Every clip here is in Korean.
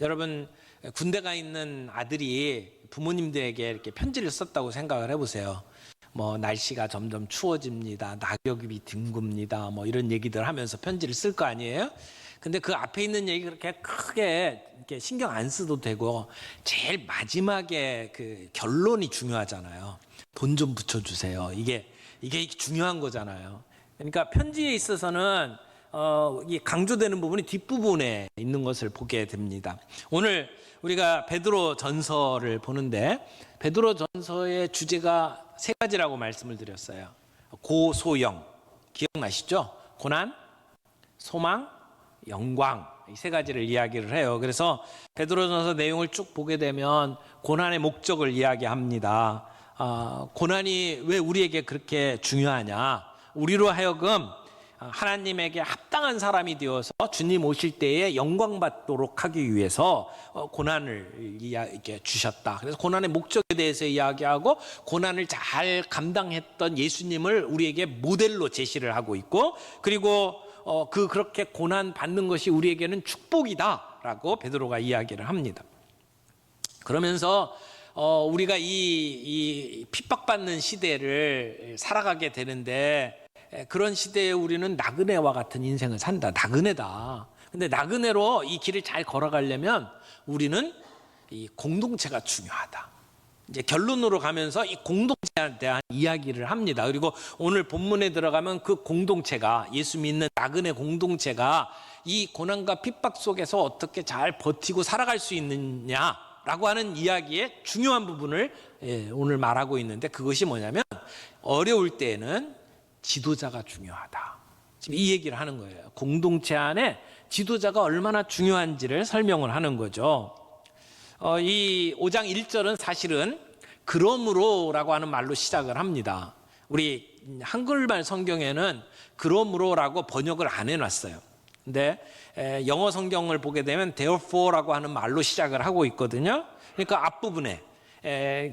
여러분 군대 가 있는 아들이 부모님들에게 이렇게 편지를 썼다고 생각을 해보세요. 뭐 날씨가 점점 추워집니다. 낙엽이 뒹굽니다. 뭐 이런 얘기들 하면서 편지를 쓸 거 아니에요? 근데 그 앞에 있는 얘기 그렇게 크게 이렇게 신경 안 써도 되고 제일 마지막에 그 결론이 중요하잖아요. 돈 좀 붙여주세요. 이게 중요한 거잖아요. 그러니까 편지에 있어서는 이 강조되는 부분이 뒷부분에 있는 것을 보게 됩니다. 오늘 우리가 베드로 전서를 보는데 베드로 전서의 주제가 세 가지라고 말씀을 드렸어요. 고소영, 기억나시죠? 고난, 소망, 영광, 이 세 가지를 이야기를 해요. 그래서 베드로전서 내용을 쭉 보게 되면 고난의 목적을 이야기합니다. 고난이 왜 우리에게 그렇게 중요하냐? 우리로 하여금 하나님에게 합당한 사람이 되어서 주님 오실 때에 영광 받도록 하기 위해서 고난을 이렇게 주셨다. 그래서 고난의 목적에 대해서 이야기하고 고난을 잘 감당했던 예수님을 우리에게 모델로 제시를 하고 있고, 그리고 그렇게 고난 받는 것이 우리에게는 축복이다라고 베드로가 이야기를 합니다. 그러면서 우리가 이 핍박받는 시대를 살아가게 되는데, 그런 시대에 우리는 나그네와 같은 인생을 산다. 나그네다. 근데 나그네로 이 길을 잘 걸어가려면 우리는 이 공동체가 중요하다. 이제 결론으로 가면서 이 공동체에 대한 이야기를 합니다. 그리고 오늘 본문에 들어가면 그 공동체가, 예수 믿는 나그네 공동체가 이 고난과 핍박 속에서 어떻게 잘 버티고 살아갈 수 있느냐라고 하는 이야기의 중요한 부분을 오늘 말하고 있는데, 그것이 뭐냐면 어려울 때에는 지도자가 중요하다. 지금 이 얘기를 하는 거예요. 공동체 안에 지도자가 얼마나 중요한지를 설명을 하는 거죠. 이 5장 1절은 사실은 그러므로라고 하는 말로 시작을 합니다. 우리 한글말 성경에는 그러므로라고 번역을 안 해놨어요. 근데 영어 성경을 보게 되면 therefore라고 하는 말로 시작을 하고 있거든요. 그러니까 앞부분에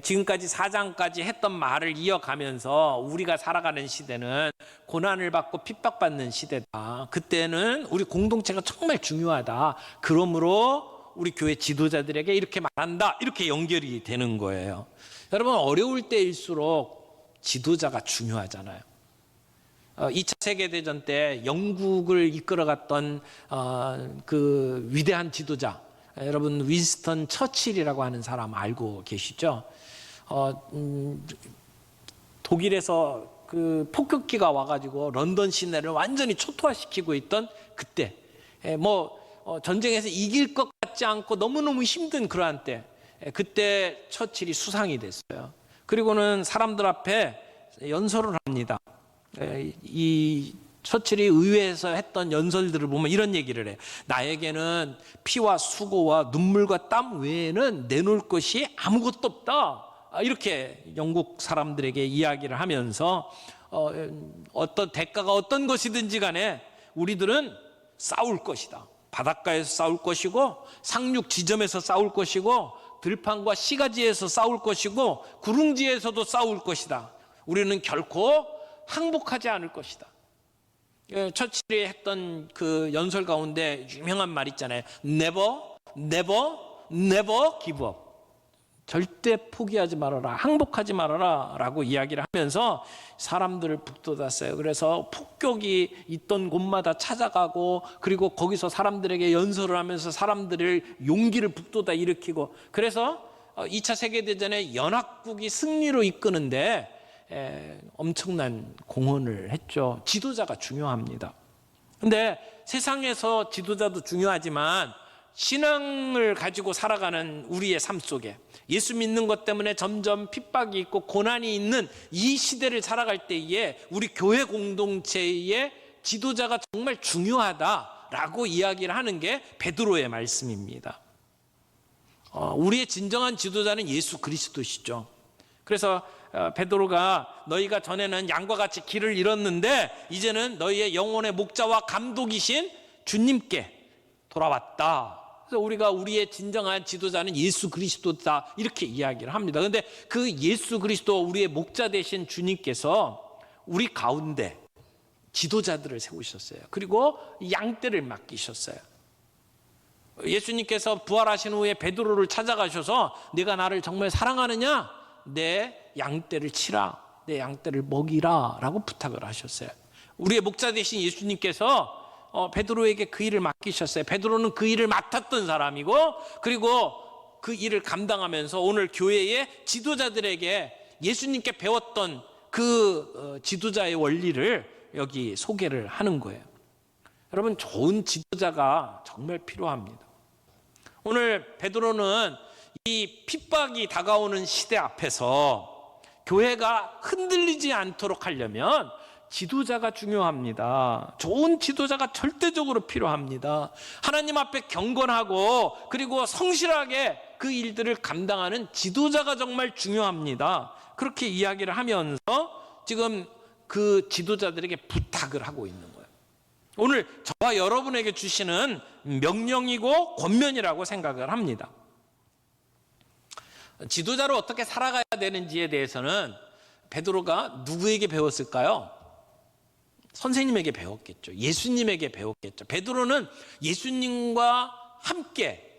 지금까지 4장까지 했던 말을 이어가면서 우리가 살아가는 시대는 고난을 받고 핍박받는 시대다. 그때는 우리 공동체가 정말 중요하다. 그러므로 우리 교회 지도자들에게 이렇게 말한다. 이렇게 연결이 되는 거예요. 여러분, 어려울 때일수록 지도자가 중요하잖아요. 2차 세계대전 때 영국을 이끌어갔던 그 위대한 지도자, 여러분 윈스턴 처칠이라고 하는 사람 알고 계시죠? 독일에서 그 폭격기가 와가지고 런던 시내를 완전히 초토화시키고 있던 그때, 전쟁에서 이길 것 같지 않고 너무너무 힘든 그러한 때, 그때 처칠이 수상이 됐어요. 그리고는 사람들 앞에 연설을 합니다. 이 처칠이 의회에서 했던 연설들을 보면 이런 얘기를 해요. 나에게는 피와 수고와 눈물과 땀 외에는 내놓을 것이 아무것도 없다. 이렇게 영국 사람들에게 이야기를 하면서 어떤 대가가 어떤 것이든지 간에 우리들은 싸울 것이다. 바닷가에서 싸울 것이고, 상륙 지점에서 싸울 것이고, 들판과 시가지에서 싸울 것이고, 구릉지에서도 싸울 것이다. 우리는 결코 항복하지 않을 것이다. 처칠이 했던 그 연설 가운데 유명한 말 있잖아요. Never, never, never give up. 절대 포기하지 말아라, 항복하지 말아라 라고 이야기를 하면서 사람들을 북돋았어요. 그래서 폭격이 있던 곳마다 찾아가고, 그리고 거기서 사람들에게 연설을 하면서 사람들을 용기를 북돋아 일으키고, 그래서 2차 세계대전에 연합국이 승리로 이끄는데 엄청난 공헌을 했죠. 지도자가 중요합니다. 근데 세상에서 지도자도 중요하지만 신앙을 가지고 살아가는 우리의 삶 속에 예수 믿는 것 때문에 점점 핍박이 있고 고난이 있는 이 시대를 살아갈 때에 우리 교회 공동체의 지도자가 정말 중요하다라고 이야기를 하는 게 베드로의 말씀입니다. 우리의 진정한 지도자는 예수 그리스도시죠. 그래서 베드로가 너희가 전에는 양과 같이 길을 잃었는데 이제는 너희의 영혼의 목자와 감독이신 주님께 돌아왔다. 그래서 우리가 우리의 진정한 지도자는 예수 그리스도다 이렇게 이야기를 합니다. 그런데 그 예수 그리스도, 우리의 목자 되신 주님께서 우리 가운데 지도자들을 세우셨어요. 그리고 양떼를 맡기셨어요. 예수님께서 부활하신 후에 베드로를 찾아가셔서 네가 나를 정말 사랑하느냐? 내 양떼를 치라, 내 양떼를 먹이라 라고 부탁을 하셨어요. 우리의 목자 되신 예수님께서 베드로에게 그 일을 맡기셨어요. 베드로는 그 일을 맡았던 사람이고, 그리고 그 일을 감당하면서 오늘 교회의 지도자들에게 예수님께 배웠던 그 지도자의 원리를 여기 소개를 하는 거예요. 여러분, 좋은 지도자가 정말 필요합니다. 오늘 베드로는 이 핍박이 다가오는 시대 앞에서 교회가 흔들리지 않도록 하려면 지도자가 중요합니다. 좋은 지도자가 절대적으로 필요합니다. 하나님 앞에 경건하고 그리고 성실하게 그 일들을 감당하는 지도자가 정말 중요합니다. 그렇게 이야기를 하면서 지금 그 지도자들에게 부탁을 하고 있는 거예요. 오늘 저와 여러분에게 주시는 명령이고 권면이라고 생각을 합니다. 지도자로 어떻게 살아가야 되는지에 대해서는 베드로가 누구에게 배웠을까요? 선생님에게 배웠겠죠. 예수님에게 배웠겠죠. 베드로는 예수님과 함께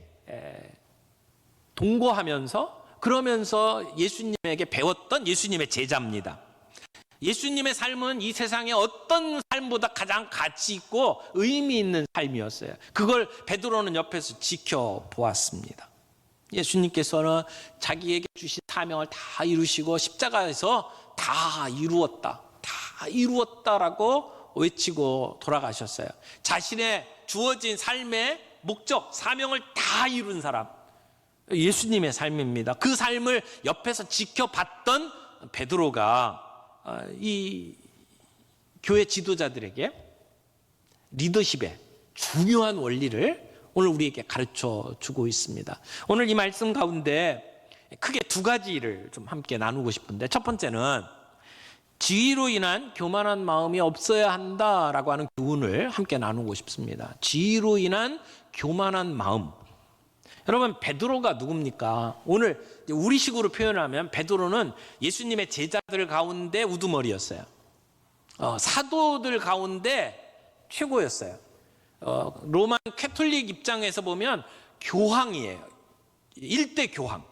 동거하면서 그러면서 예수님에게 배웠던 예수님의 제자입니다. 예수님의 삶은 이 세상의 어떤 삶보다 가장 가치 있고 의미 있는 삶이었어요. 그걸 베드로는 옆에서 지켜보았습니다. 예수님께서는 자기에게 주신 사명을 다 이루시고 십자가에서 다 이루었다라고 외치고 돌아가셨어요. 자신의 주어진 삶의 목적, 사명을 다 이룬 사람, 예수님의 삶입니다. 그 삶을 옆에서 지켜봤던 베드로가 이 교회 지도자들에게 리더십의 중요한 원리를 오늘 우리에게 가르쳐 주고 있습니다. 오늘 이 말씀 가운데 크게 두 가지를 좀 함께 나누고 싶은데, 첫 번째는 지위로 인한 교만한 마음이 없어야 한다라고 하는 교훈을 함께 나누고 싶습니다. 지위로 인한 교만한 마음. 여러분, 베드로가 누굽니까? 오늘 우리식으로 표현하면 베드로는 예수님의 제자들 가운데 우두머리였어요. 사도들 가운데 최고였어요. 로만 캐톨릭 입장에서 보면 교황이에요. 일대 교황.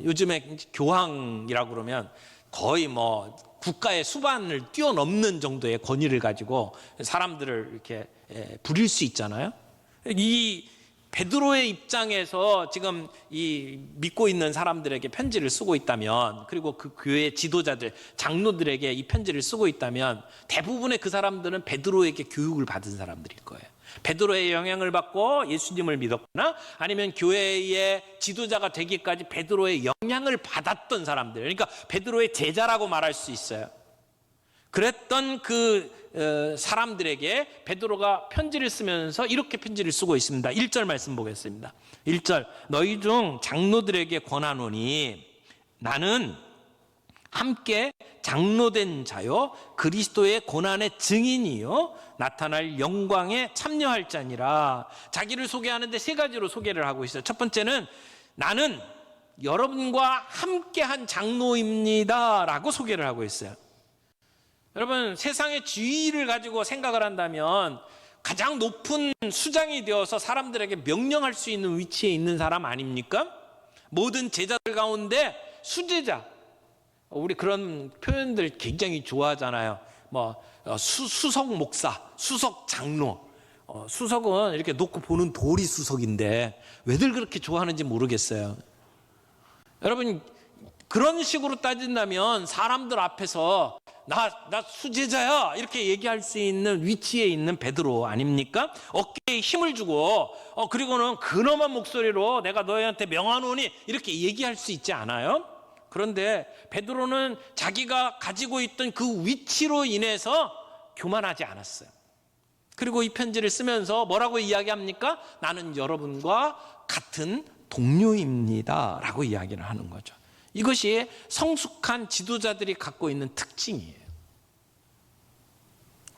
요즘에 교황이라고 그러면 거의 뭐 국가의 수반을 뛰어넘는 정도의 권위를 가지고 사람들을 이렇게 부릴 수 있잖아요. 이 베드로의 입장에서 지금 이 믿고 있는 사람들에게 편지를 쓰고 있다면, 그리고 그 교회 지도자들, 장로들에게 이 편지를 쓰고 있다면 대부분의 그 사람들은 베드로에게 교육을 받은 사람들일 거예요. 베드로의 영향을 받고 예수님을 믿었거나 아니면 교회의 지도자가 되기까지 베드로의 영향을 받았던 사람들, 그러니까 베드로의 제자라고 말할 수 있어요. 그랬던 그 사람들에게 베드로가 편지를 쓰면서 이렇게 편지를 쓰고 있습니다. 1절 말씀 보겠습니다. 1절, 너희 중 장로들에게 권하노니 나는 함께 장로된 자요 그리스도의 고난의 증인이요 나타날 영광에 참여할 자니라. 자기를 소개하는데 세 가지로 소개를 하고 있어요. 첫 번째는 나는 여러분과 함께한 장로입니다 라고 소개를 하고 있어요. 여러분, 세상의 지위를 가지고 생각을 한다면 가장 높은 수장이 되어서 사람들에게 명령할 수 있는 위치에 있는 사람 아닙니까? 모든 제자들 가운데 수제자, 우리 그런 표현들 굉장히 좋아하잖아요. 수석 목사, 수석 장로. 수석은 이렇게 놓고 보는 돌이 수석인데 왜들 그렇게 좋아하는지 모르겠어요. 여러분, 그런 식으로 따진다면 사람들 앞에서 나 수제자야 이렇게 얘기할 수 있는 위치에 있는 베드로 아닙니까? 어깨에 힘을 주고 그리고는 근엄한 목소리로 내가 너희한테 명하노니 이렇게 얘기할 수 있지 않아요? 그런데 베드로는 자기가 가지고 있던 그 위치로 인해서 교만하지 않았어요. 그리고 이 편지를 쓰면서 뭐라고 이야기합니까? 나는 여러분과 같은 동료입니다 라고 이야기를 하는 거죠. 이것이 성숙한 지도자들이 갖고 있는 특징이에요.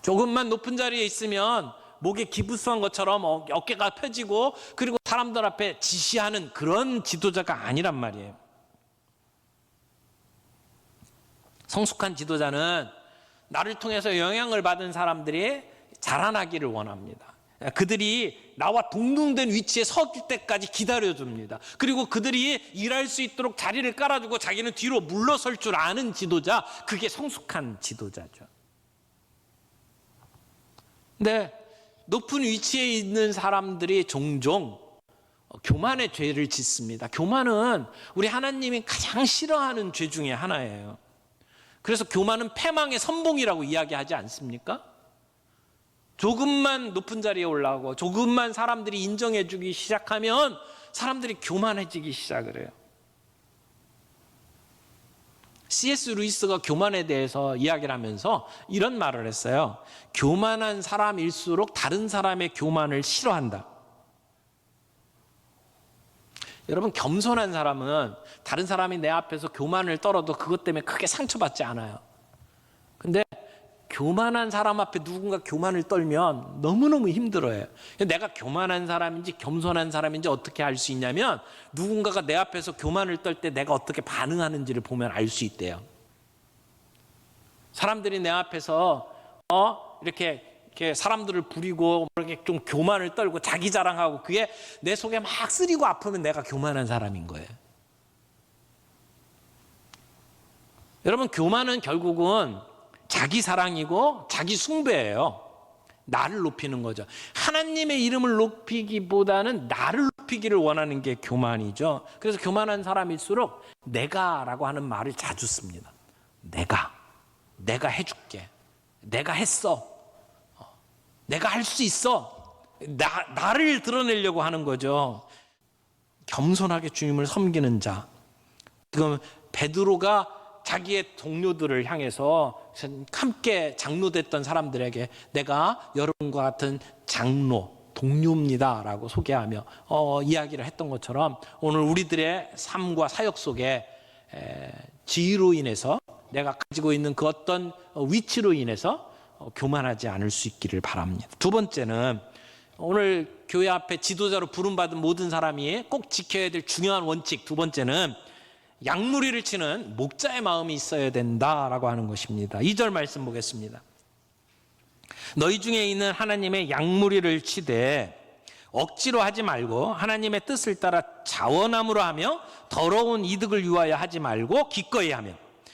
조금만 높은 자리에 있으면 목에 기부수한 것처럼 어깨가 펴지고 그리고 사람들 앞에 지시하는 그런 지도자가 아니란 말이에요. 성숙한 지도자는 나를 통해서 영향을 받은 사람들이 자라나기를 원합니다. 그들이 나와 동등된 위치에 설 때까지 기다려줍니다. 그리고 그들이 일할 수 있도록 자리를 깔아주고 자기는 뒤로 물러설 줄 아는 지도자, 그게 성숙한 지도자죠. 근데 높은 위치에 있는 사람들이 종종 교만의 죄를 짓습니다. 교만은 우리 하나님이 가장 싫어하는 죄 중에 하나예요. 그래서 교만은 패망의 선봉이라고 이야기하지 않습니까? 조금만 높은 자리에 올라오고 조금만 사람들이 인정해 주기 시작하면 사람들이 교만해지기 시작을 해요. C.S. 루이스가 교만에 대해서 이야기를 하면서 이런 말을 했어요. 교만한 사람일수록 다른 사람의 교만을 싫어한다. 여러분, 겸손한 사람은 다른 사람이 내 앞에서 교만을 떨어도 그것 때문에 크게 상처받지 않아요. 근데 교만한 사람 앞에 누군가 교만을 떨면 너무너무 힘들어요. 내가 교만한 사람인지 겸손한 사람인지 어떻게 알 수 있냐면 누군가가 내 앞에서 교만을 떨 때 내가 어떻게 반응하는지를 보면 알 수 있대요. 사람들이 내 앞에서 이렇게 사람들을 부리고 이렇게 좀 교만을 떨고 자기 자랑하고 그게 내 속에 막 쓰리고 아프면 내가 교만한 사람인 거예요. 여러분, 교만은 결국은 자기 사랑이고 자기 숭배예요. 나를 높이는 거죠. 하나님의 이름을 높이기보다는 나를 높이기를 원하는 게 교만이죠. 그래서 교만한 사람일수록 내가라고 하는 말을 자주 씁니다. 내가 해줄게. 내가 했어. 내가 할 수 있어. 나를 드러내려고 하는 거죠. 겸손하게 주님을 섬기는 자. 지금 베드로가 자기의 동료들을 향해서 함께 장로됐던 사람들에게 내가 여러분과 같은 장로, 동료입니다 라고 소개하며 이야기를 했던 것처럼 오늘 우리들의 삶과 사역 속에 지위로 인해서 내가 가지고 있는 그 어떤 위치로 인해서 교만하지 않을 수 있기를 바랍니다. 두 번째는 오늘 교회 앞에 지도자로 부름받은 모든 사람이 꼭 지켜야 될 중요한 원칙, 두 번째는 양무리를 치는 목자의 마음이 있어야 된다라고 하는 것입니다. 2절 말씀 보겠습니다. 너희 중에 있는 하나님의 양무리를 치되 억지로 하지 말고 하나님의 뜻을 따라 자원함으로 하며 더러운 이득을 위하여 하지 말고 기꺼이 하며.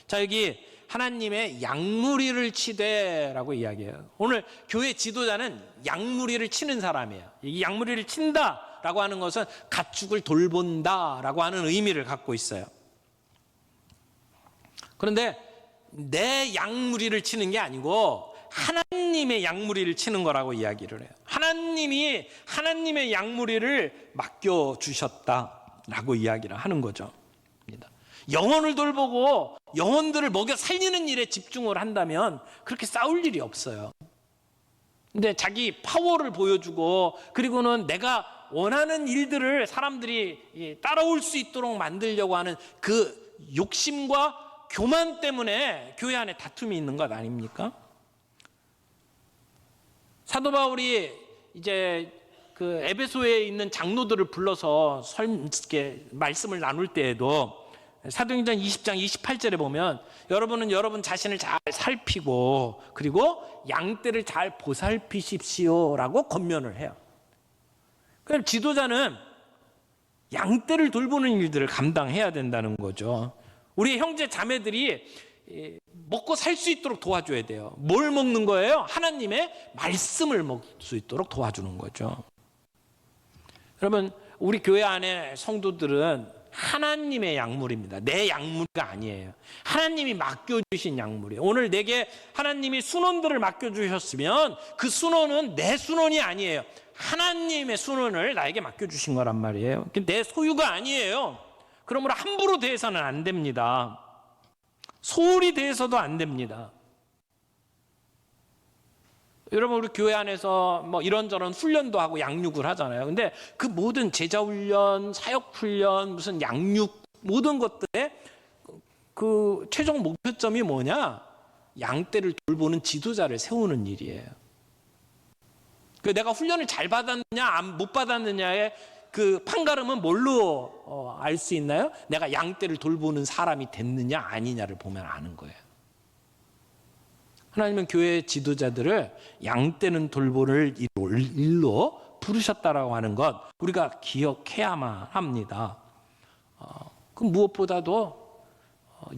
자, 여기 하나님의 양무리를 치되라고 이야기해요. 오늘 교회 지도자는 양무리를 치는 사람이에요. 이 양무리를 친다라고 하는 것은 가축을 돌본다라고 하는 의미를 갖고 있어요. 그런데 내 양무리를 치는 게 아니고 하나님의 양무리를 치는 거라고 이야기를 해요. 하나님이 하나님의 양무리를 맡겨주셨다라고 이야기를 하는 거죠. 영혼을 돌보고 영혼들을 먹여 살리는 일에 집중을 한다면 그렇게 싸울 일이 없어요. 근데 자기 파워를 보여주고 그리고는 내가 원하는 일들을 사람들이 따라올 수 있도록 만들려고 하는 그 욕심과 교만 때문에 교회 안에 다툼이 있는 것 아닙니까? 사도 바울이 이제 그 에베소에 있는 장로들을 불러서 말씀을 나눌 때에도 사도행전 20장 28절에 보면 여러분은 여러분 자신을 잘 살피고 그리고 양떼를 잘 보살피십시오라고 권면을 해요. 그럼 지도자는 양떼를 돌보는 일들을 감당해야 된다는 거죠. 우리 형제 자매들이 먹고 살 수 있도록 도와줘야 돼요. 뭘 먹는 거예요? 하나님의 말씀을 먹을 수 있도록 도와주는 거죠. 여러분, 우리 교회 안에 성도들은 하나님의 약물입니다. 내 약물가 아니에요. 하나님이 맡겨주신 약물이에요. 오늘 내게 하나님이 순원들을 맡겨주셨으면 그 순원은 내 순원이 아니에요. 하나님의 순원을 나에게 맡겨주신 거란 말이에요. 내 소유가 아니에요. 그러므로 함부로 대해서는 안 됩니다. 소홀히 대해서도 안 됩니다. 여러분, 우리 교회 안에서 뭐 이런저런 훈련도 하고 양육을 하잖아요. 근데 그 모든 제자 훈련, 사역 훈련, 무슨 양육 모든 것들의 그 최종 목표점이 뭐냐? 양떼를 돌보는 지도자를 세우는 일이에요. 그 내가 훈련을 잘 받았느냐, 못 받았느냐의 그 판가름은 뭘로 알 수 있나요? 내가 양떼를 돌보는 사람이 됐느냐 아니냐를 보면 아는 거예요. 하나님은 교회 지도자들을 양떼는 돌보는 일로 부르셨다라고 하는 것 우리가 기억해야만 합니다. 그 무엇보다도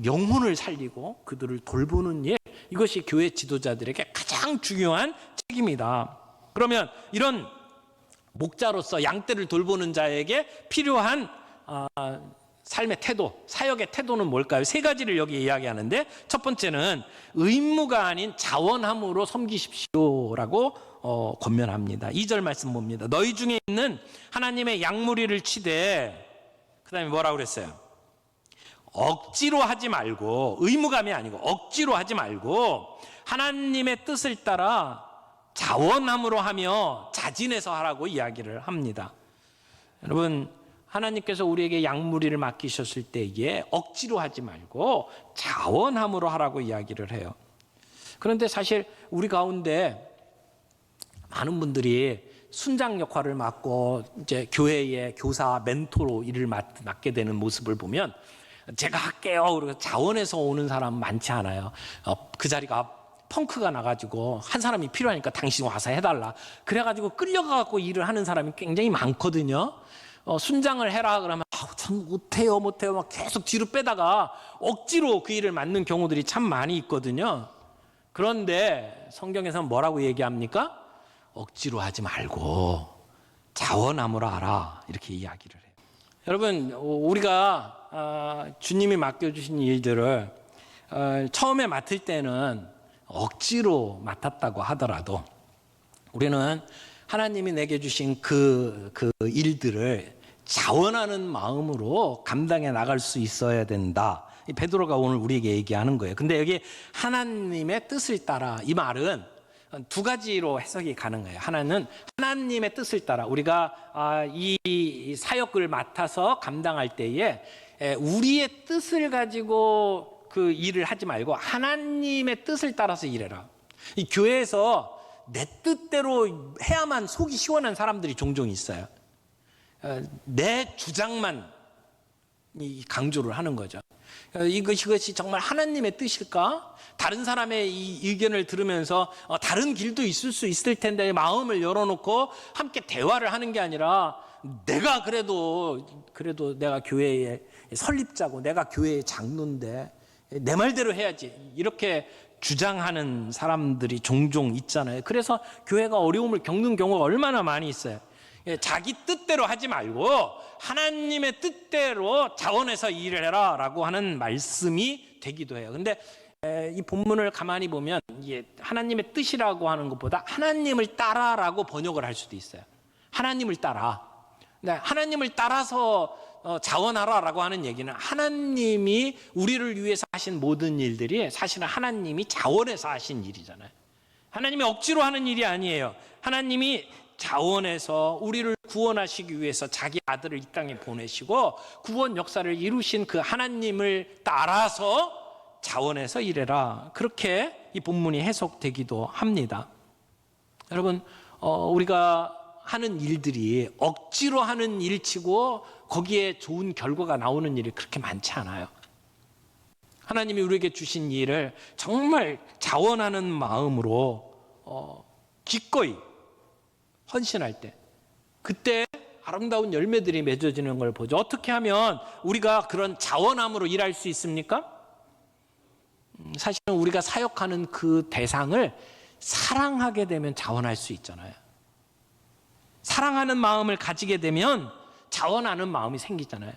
영혼을 살리고 그들을 돌보는 일, 이것이 교회 지도자들에게 가장 중요한 책임이다. 그러면 이런 목자로서 양떼를 돌보는 자에게 필요한 삶의 태도, 사역의 태도는 뭘까요? 세 가지를 여기 이야기하는데, 첫 번째는 의무가 아닌 자원함으로 섬기십시오라고 권면합니다. 2절 말씀 봅니다. 너희 중에 있는 하나님의 양무리를 치되, 그 다음에 뭐라고 그랬어요? 억지로 하지 말고, 의무감이 아니고 억지로 하지 말고 하나님의 뜻을 따라 자원함으로 하며 자진해서 하라고 이야기를 합니다. 여러분, 하나님께서 우리에게 양무리를 맡기셨을 때에 억지로 하지 말고 자원함으로 하라고 이야기를 해요. 그런데 사실 우리 가운데 많은 분들이 순장 역할을 맡고 이제 교회의 교사, 멘토로 일을 맡게 되는 모습을 보면 제가 할게요. 그리고 자원해서 오는 사람 많지 않아요. 그 자리가 펑크가 나가지고 한 사람이 필요하니까 당신 와서 해달라. 그래가지고 끌려가고 일을 하는 사람이 굉장히 많거든요. 순장을 해라 그러면 전 못해요 막 계속 뒤로 빼다가 억지로 그 일을 맡는 경우들이 참 많이 있거든요. 그런데 성경에서는 뭐라고 얘기합니까? 억지로 하지 말고 자원함으로 하라, 이렇게 이야기를 해요. 여러분, 우리가 주님이 맡겨주신 일들을 처음에 맡을 때는 억지로 맡았다고 하더라도 우리는 하나님이 내게 주신 그 일들을 자원하는 마음으로 감당해 나갈 수 있어야 된다. 베드로가 오늘 우리에게 얘기하는 거예요. 근데 여기 하나님의 뜻을 따라, 이 말은 두 가지로 해석이 가능해요. 하나는 하나님의 뜻을 따라, 우리가 이 사역을 맡아서 감당할 때에 우리의 뜻을 가지고 그 일을 하지 말고 하나님의 뜻을 따라서 일해라. 이 교회에서 내 뜻대로 해야만 속이 시원한 사람들이 종종 있어요. 내 주장만 강조를 하는 거죠. 이것이 정말 하나님의 뜻일까? 다른 사람의 이 의견을 들으면서 다른 길도 있을 수 있을 텐데 마음을 열어놓고 함께 대화를 하는 게 아니라, 내가 그래도 내가 교회의 설립자고 내가 교회의 장로인데 내 말대로 해야지, 이렇게 주장하는 사람들이 종종 있잖아요. 그래서 교회가 어려움을 겪는 경우가 얼마나 많이 있어요. 자기 뜻대로 하지 말고 하나님의 뜻대로 자원해서 일을 해라 라고 하는 말씀이 되기도 해요. 근데 이 본문을 가만히 보면 이게 하나님의 뜻이라고 하는 것보다 하나님을 따라라고 번역을 할 수도 있어요. 하나님을 따라. 하나님을 따라서 자원하라라고 하는 얘기는 하나님이 우리를 위해서 하신 모든 일들이 사실은 하나님이 자원해서 하신 일이잖아요. 하나님이 억지로 하는 일이 아니에요. 하나님이 자원해서 우리를 구원하시기 위해서 자기 아들을 이 땅에 보내시고 구원 역사를 이루신 그 하나님을 따라서 자원해서 일해라. 그렇게 이 본문이 해석되기도 합니다. 여러분, 우리가 하는 일들이 억지로 하는 일치고 거기에 좋은 결과가 나오는 일이 그렇게 많지 않아요. 하나님이 우리에게 주신 일을 정말 자원하는 마음으로 기꺼이 헌신할 때, 그때 아름다운 열매들이 맺어지는 걸 보죠. 어떻게 하면 우리가 그런 자원함으로 일할 수 있습니까? 사실은 우리가 사역하는 그 대상을 사랑하게 되면 자원할 수 있잖아요. 사랑하는 마음을 가지게 되면 자원하는 마음이 생기잖아요.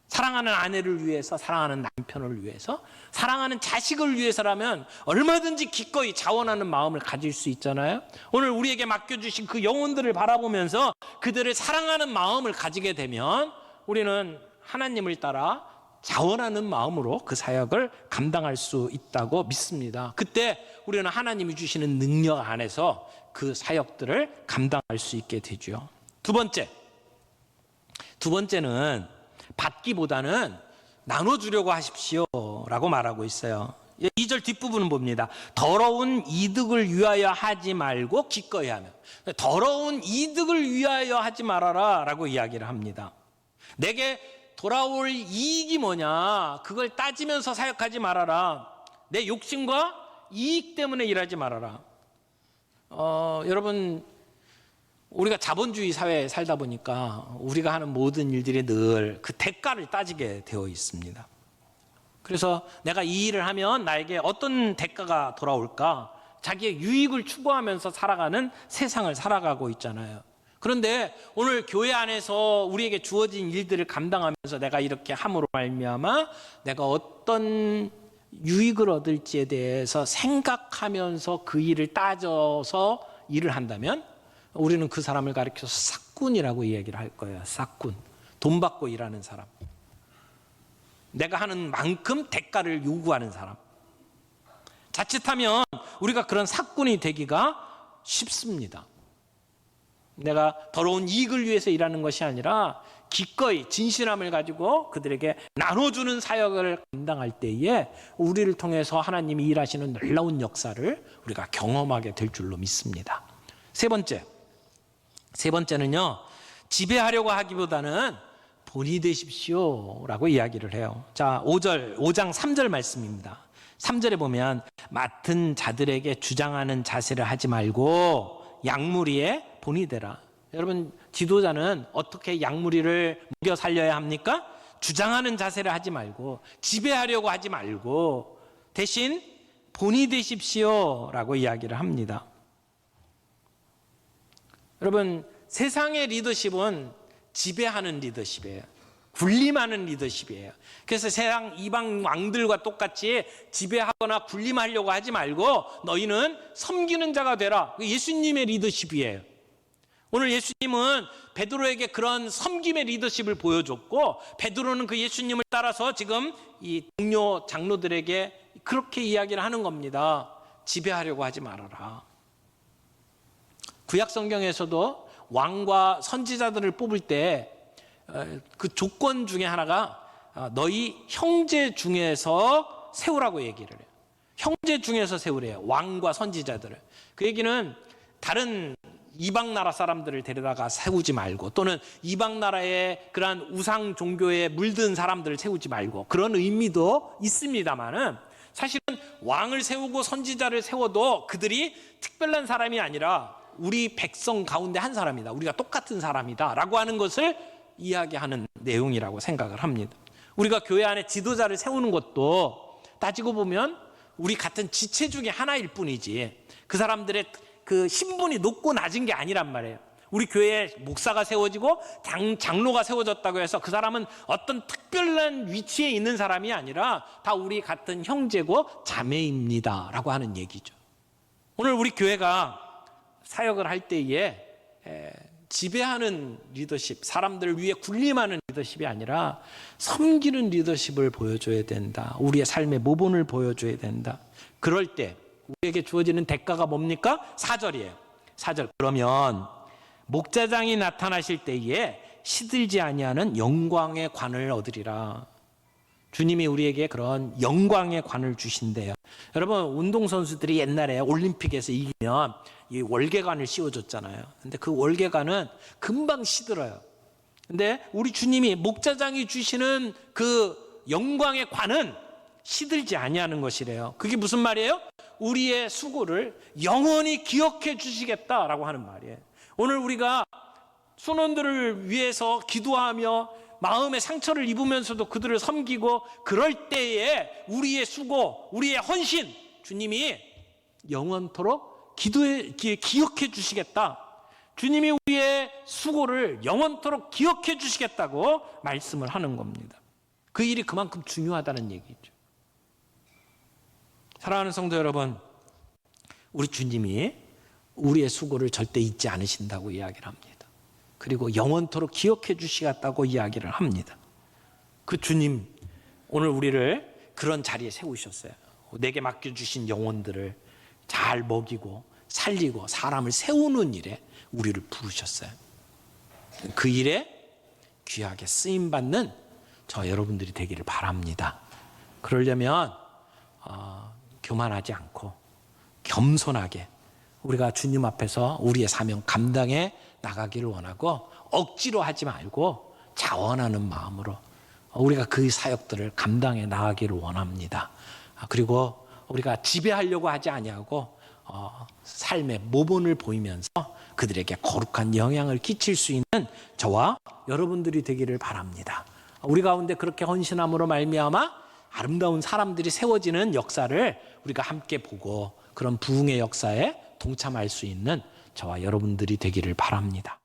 사랑하는 아내를 위해서, 사랑하는 남편을 위해서, 사랑하는 자식을 위해서라면 얼마든지 기꺼이 자원하는 마음을 가질 수 있잖아요. 오늘 우리에게 맡겨주신 그 영혼들을 바라보면서 그들을 사랑하는 마음을 가지게 되면 우리는 하나님을 따라 자원하는 마음으로 그 사역을 감당할 수 있다고 믿습니다. 그때 우리는 하나님이 주시는 능력 안에서 그 사역들을 감당할 수 있게 되죠. 두 번째는 받기보다는 나눠주려고 하십시오라고 말하고 있어요. 2절 뒷부분은 봅니다. 더러운 이득을 위하여 하지 말고 기꺼이 하며. 더러운 이득을 위하여 하지 말아라 라고 이야기를 합니다. 내게 돌아올 이익이 뭐냐, 그걸 따지면서 사역하지 말아라. 내 욕심과 이익 때문에 일하지 말아라. 여러분, 우리가 자본주의 사회에 살다 보니까 우리가 하는 모든 일들이 늘 그 대가를 따지게 되어 있습니다. 그래서 내가 이 일을 하면 나에게 어떤 대가가 돌아올까? 자기의 유익을 추구하면서 살아가는 세상을 살아가고 있잖아요. 그런데 오늘 교회 안에서 우리에게 주어진 일들을 감당하면서 내가 이렇게 함으로 말미암아 내가 어떤 유익을 얻을지에 대해서 생각하면서 그 일을 따져서 일을 한다면 우리는 그 사람을 가리켜서 삭군이라고 이야기를 할 거예요. 삭군. 돈 받고 일하는 사람. 내가 하는 만큼 대가를 요구하는 사람. 자칫하면 우리가 그런 삭군이 되기가 쉽습니다. 내가 더러운 이익을 위해서 일하는 것이 아니라 기꺼이 진실함을 가지고 그들에게 나눠주는 사역을 감당할 때에 우리를 통해서 하나님이 일하시는 놀라운 역사를 우리가 경험하게 될 줄로 믿습니다. 세 번째는요, 지배하려고 하기보다는 본이 되십시오 라고 이야기를 해요. 자, 5장 3절 말씀입니다. 3절에 보면 맡은 자들에게 주장하는 자세를 하지 말고 양무리의 본이 되라. 여러분, 지도자는 어떻게 양무리를 먹여 살려야 합니까? 주장하는 자세를 하지 말고 지배하려고 하지 말고 대신 본이 되십시오 라고 이야기를 합니다. 여러분, 세상의 리더십은 지배하는 리더십이에요. 군림하는 리더십이에요. 그래서 세상 이방 왕들과 똑같이 지배하거나 군림하려고 하지 말고 너희는 섬기는 자가 되라. 예수님의 리더십이에요. 오늘 예수님은 베드로에게 그런 섬김의 리더십을 보여줬고 베드로는 그 예수님을 따라서 지금 이 동료 장로들에게 그렇게 이야기를 하는 겁니다. 지배하려고 하지 말아라. 구약 성경에서도 왕과 선지자들을 뽑을 때 그 조건 중에 하나가 너희 형제 중에서 세우라고 얘기를 해요. 형제 중에서 세우래요. 왕과 선지자들을. 그 얘기는 다른 이방 나라 사람들을 데려다가 세우지 말고 또는 이방 나라의 그러한 우상 종교에 물든 사람들을 세우지 말고 그런 의미도 있습니다만은 사실은 왕을 세우고 선지자를 세워도 그들이 특별한 사람이 아니라 우리 백성 가운데 한 사람이다. 우리가 똑같은 사람이다. 라고 하는 것을 이야기하는 내용이라고 생각을 합니다. 우리가 교회 안에 지도자를 세우는 것도 따지고 보면 우리 같은 지체 중에 하나일 뿐이지 그 사람들의 그 신분이 높고 낮은 게 아니란 말이에요. 우리 교회에 목사가 세워지고 장로가 세워졌다고 해서 그 사람은 어떤 특별한 위치에 있는 사람이 아니라 다 우리 같은 형제고 자매입니다. 라고 하는 얘기죠. 오늘 우리 교회가 사역을 할 때에 지배하는 리더십, 사람들을 위해 군림하는 리더십이 아니라 섬기는 리더십을 보여줘야 된다. 우리의 삶의 모본을 보여줘야 된다. 그럴 때 우리에게 주어지는 대가가 뭡니까? 4절이에요. 4절. 그러면 목자장이 나타나실 때에 시들지 아니하는 영광의 관을 얻으리라. 주님이 우리에게 그런 영광의 관을 주신대요. 여러분, 운동선수들이 옛날에 올림픽에서 이기면 이 월계관을 씌워줬잖아요. 근데 그 월계관은 금방 시들어요. 근데 우리 주님이 목자장이 주시는 그 영광의 관은 시들지 아니하는 것이래요. 그게 무슨 말이에요? 우리의 수고를 영원히 기억해 주시겠다라고 하는 말이에요. 오늘 우리가 순원들을 위해서 기도하며 마음의 상처를 입으면서도 그들을 섬기고 그럴 때에 우리의 수고, 우리의 헌신 주님이 영원토록 기억해 주시겠다. 주님이 우리의 수고를 영원토록 기억해 주시겠다고 말씀을 하는 겁니다. 그 일이 그만큼 중요하다는 얘기죠. 사랑하는 성도 여러분, 우리 주님이 우리의 수고를 절대 잊지 않으신다고 이야기를 합니다. 그리고 영원토록 기억해 주시겠다고 이야기를 합니다. 그 주님, 오늘 우리를 그런 자리에 세우셨어요. 내게 맡겨주신 영혼들을 잘 먹이고 살리고 사람을 세우는 일에 우리를 부르셨어요. 그 일에 귀하게 쓰임받는 저 여러분들이 되기를 바랍니다. 그러려면 교만하지 않고 겸손하게 우리가 주님 앞에서 우리의 사명 감당해 나가기를 원하고 억지로 하지 말고 자원하는 마음으로 우리가 그 사역들을 감당해 나가기를 원합니다. 그리고 우리가 지배하려고 하지 아니하고 삶의 모본을 보이면서 그들에게 거룩한 영향을 끼칠 수 있는 저와 여러분들이 되기를 바랍니다. 우리 가운데 그렇게 헌신함으로 말미암아 아름다운 사람들이 세워지는 역사를 우리가 함께 보고 그런 부흥의 역사에 동참할 수 있는 저와 여러분들이 되기를 바랍니다.